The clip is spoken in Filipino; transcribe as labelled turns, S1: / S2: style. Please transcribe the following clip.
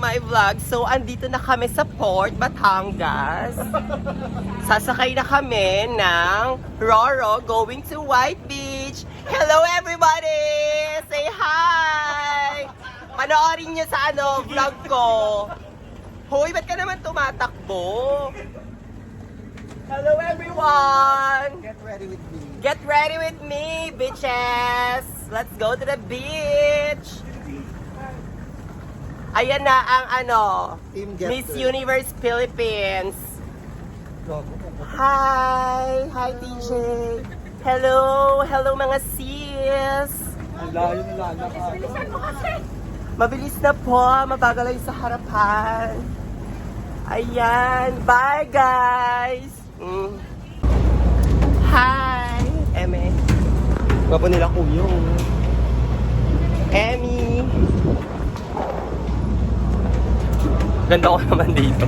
S1: my vlog. So, andito na kami sa Port Batangas. Sasakay na kami ng Roro going to White Beach. Hello everybody! Say hi! Panoorin nyo sa vlog ko. Hoy, ba't ka naman tumatakbo? Hello everyone!
S2: Get ready with me.
S1: Get ready with me, bitches! Let's go to the beach! Ayan na ang
S2: Team Get
S1: Miss
S2: Ready.
S1: Universe Philippines.
S2: Go.
S1: Hi! Hi, TJ! Hello! Hello, mga sis!
S2: Ang layo ng lalakad.
S1: Mabilis na po, mabagal ay sa harapan. Ayan! Bye, guys! Hi! Eme. Gwapo nila kuyong. Emmy! Ganda ko naman dito.